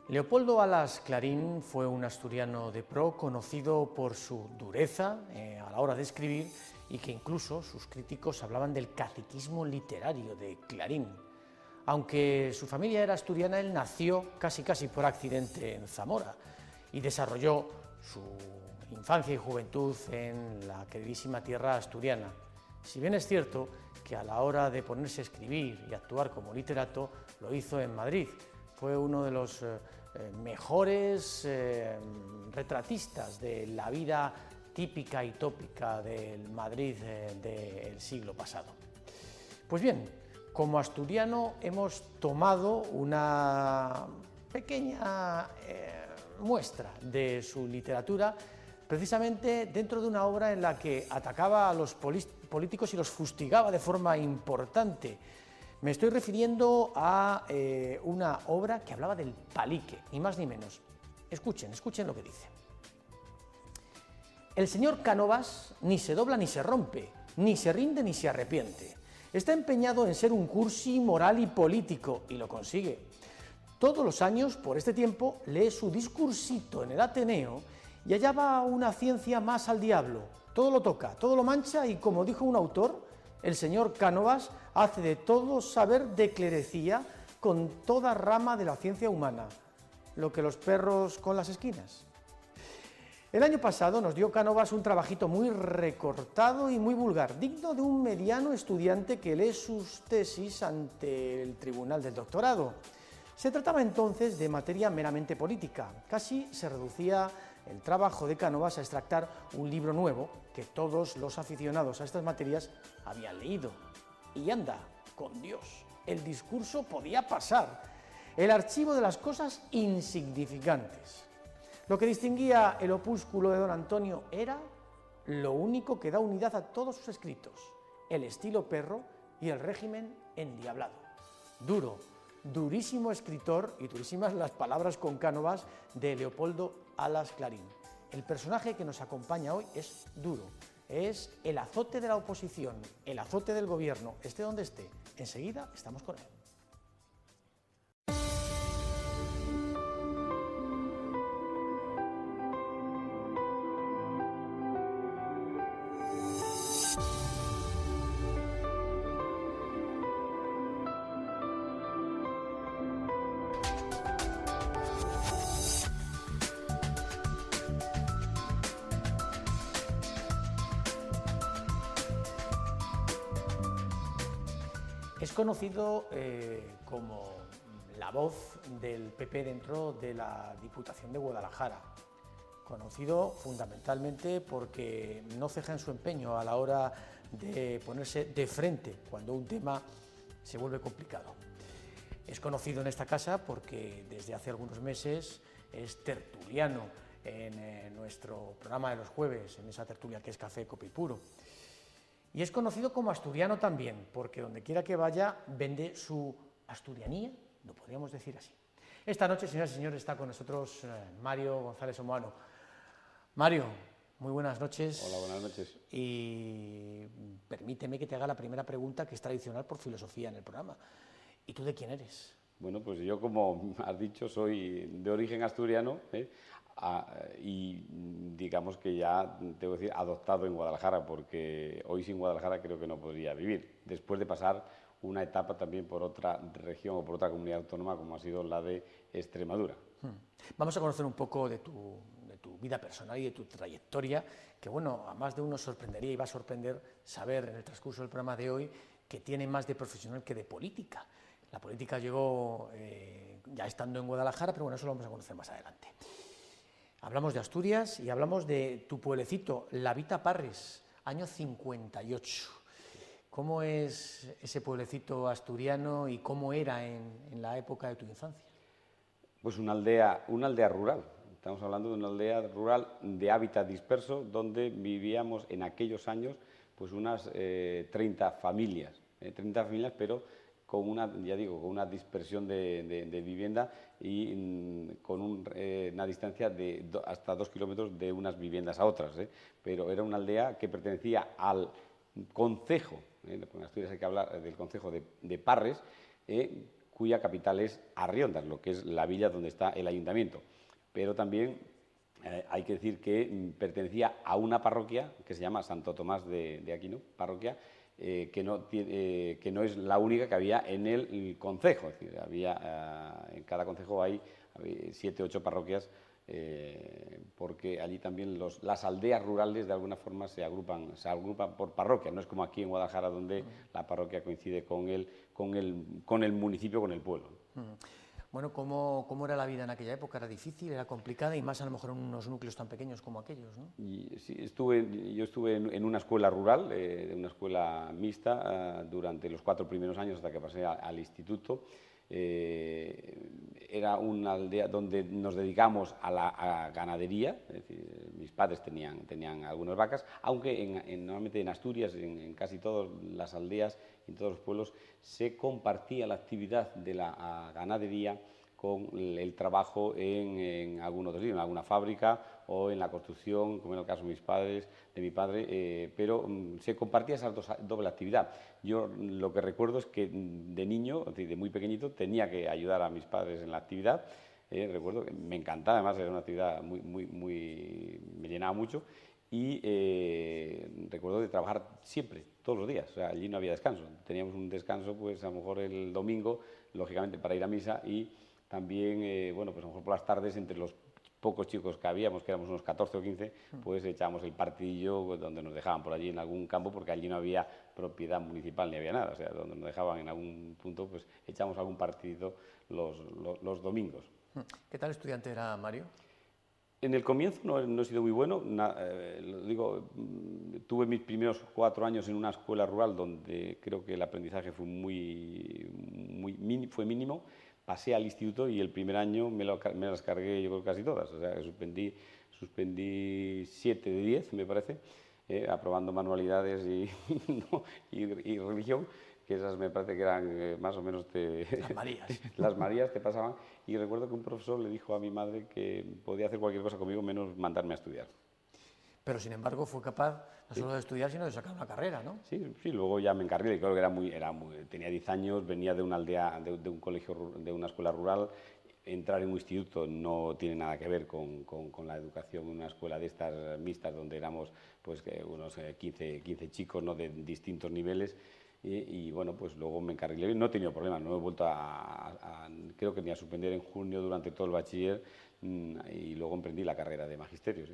Leopoldo Alas Clarín fue un asturiano de pro conocido por su dureza a la hora de escribir y que incluso sus críticos hablaban del caciquismo literario de Clarín. Aunque su familia era asturiana, él nació casi por accidente en Zamora y desarrolló su infancia y juventud en la queridísima tierra asturiana. Si bien es cierto que a la hora de ponerse a escribir y actuar como literato lo hizo en Madrid, fue uno de los mejores retratistas de la vida típica y tópica del Madrid del siglo pasado. Pues bien, como asturiano hemos tomado una pequeña muestra de su literatura, precisamente dentro de una obra en la que atacaba a los políticos y los fustigaba de forma importante. Me estoy refiriendo a una obra que hablaba del palique, ni más ni menos. Escuchen lo que dice. El señor Cánovas ni se dobla ni se rompe, ni se rinde ni se arrepiente. Está empeñado en ser un cursi moral y político, y lo consigue. Todos los años, por este tiempo, lee su discursito en el Ateneo y allá va una ciencia más al diablo. Todo lo toca, todo lo mancha y, como dijo un autor, el señor Cánovas hace de todo saber de clerecía con toda rama de la ciencia humana, lo que los perros con las esquinas. El año pasado nos dio Cánovas un trabajito muy recortado y muy vulgar, digno de un mediano estudiante que lee sus tesis ante el tribunal del doctorado. Se trataba entonces de materia meramente política, casi se reducía el trabajo de Cánovas a extractar un libro nuevo que todos los aficionados a estas materias habían leído. Y anda, con Dios, el discurso podía pasar, el archivo de las cosas insignificantes. Lo que distinguía el opúsculo de don Antonio era lo único que da unidad a todos sus escritos, el estilo perro y el régimen endiablado. Duro, durísimo escritor y durísimas las palabras con Cánovas de Leopoldo Alas Clarín. El personaje que nos acompaña hoy es duro, es el azote de la oposición, el azote del gobierno, esté donde esté. Enseguida estamos con él. Es conocido como la voz del PP dentro de la Diputación de Guadalajara, conocido fundamentalmente porque no ceja en su empeño a la hora de ponerse de frente cuando un tema se vuelve complicado. Es conocido en esta casa porque desde hace algunos meses es tertuliano en nuestro programa de los jueves, en esa tertulia que es Café, Cope y Puro. Y es conocido como asturiano también, porque donde quiera que vaya vende su asturianía, lo podríamos decir así. Esta noche, señoras y señores, está con nosotros Mario González Omoano. Mario, muy buenas noches. Hola, buenas noches. Y permíteme que te haga la primera pregunta, que es tradicional por filosofía en el programa. ¿Y tú de quién eres? Bueno, pues yo, como has dicho, soy de origen asturiano, y digamos que ya, tengo que decir, adoptado en Guadalajara, porque hoy sin Guadalajara creo que no podría vivir, después de pasar una etapa también por otra región o por otra comunidad autónoma como ha sido la de Extremadura. Vamos a conocer un poco de tu vida personal y de tu trayectoria, que bueno, a más de uno sorprendería y va a sorprender saber en el transcurso del programa de hoy que tiene más de profesional que de política. La política llegó ya estando en Guadalajara, pero bueno, eso lo vamos a conocer más adelante. Hablamos de Asturias y hablamos de tu pueblecito, La Vita Parres, año 58. ¿Cómo es ese pueblecito asturiano y cómo era en la época de tu infancia? Pues una aldea rural. Estamos hablando de una aldea rural de hábitat disperso, donde vivíamos en aquellos años pues unas 30 familias, pero con una dispersión de vivienda y con una distancia de hasta 2 kilómetros de unas viviendas a otras. Pero era una aldea que pertenecía al concejo, en Asturias hay que hablar del concejo de Parres, cuya capital es Arriondas, lo que es la villa donde está el ayuntamiento. Pero también hay que decir que pertenecía a una parroquia que se llama Santo Tomás de Aquino, parroquia que no es la única que había en el concejo. Es decir, en cada concejo hay 7 u 8 parroquias, porque allí también las aldeas rurales de alguna forma se agrupan por parroquia. No es como aquí en Guadalajara, donde la parroquia coincide con el municipio, con el pueblo. Bueno, ¿cómo era la vida en aquella época? ¿Era difícil, era complicada y más a lo mejor en unos núcleos tan pequeños como aquellos, ¿no? Sí, yo estuve en una escuela rural, una escuela mixta, durante los 4 primeros años hasta que pasé al instituto. Era una aldea donde nos dedicamos a la ganadería, es decir, mis padres tenían algunas vacas, aunque normalmente en Asturias, en casi todas las aldeas, en todos los pueblos, se compartía la actividad de la ganadería con el trabajo en algún otro sitio, en alguna fábrica o en la construcción, como en el caso de mi padre, pero se compartía esa doble actividad. Yo lo que recuerdo es que de niño, es decir, de muy pequeñito, tenía que ayudar a mis padres en la actividad. Recuerdo que me encantaba, además era una actividad me llenaba mucho. Y recuerdo de trabajar siempre, todos los días, o sea, allí no había descanso. Teníamos un descanso, pues a lo mejor el domingo, lógicamente para ir a misa, y también, bueno, pues a lo mejor por las tardes, entre los pocos chicos que habíamos, que éramos unos 14 o 15, pues echábamos el partidillo donde nos dejaban por allí en algún campo, porque allí no había propiedad municipal ni había nada, o sea, donde nos dejaban en algún punto, pues echamos algún partidito los domingos. ¿Qué tal estudiante era Mario? En el comienzo no he sido muy bueno, tuve mis primeros 4 años en una escuela rural donde creo que el aprendizaje fue fue mínimo. Pasé al instituto y el primer año me las cargué yo creo casi todas, o sea, suspendí 7 de 10, me parece, aprobando manualidades y religión, que esas me parece que eran más o menos Las Marías. Las Marías te pasaban, y recuerdo que un profesor le dijo a mi madre que podía hacer cualquier cosa conmigo menos mandarme a estudiar. Pero sin embargo fue capaz no solo de estudiar, sino de sacar una carrera, ¿no? Sí, luego ya me encargué, creo que tenía 10 años, venía de una aldea, de un colegio, de una escuela rural. Entrar en un instituto no tiene nada que ver con la educación en una escuela de estas mixtas, donde éramos pues unos 15 chicos, ¿no?, de distintos niveles. Y bueno, pues luego me encargué, no he tenido problemas, no he vuelto creo que ni a suspender en junio durante todo el bachiller, y luego emprendí la carrera de magisterio. ¿Sí?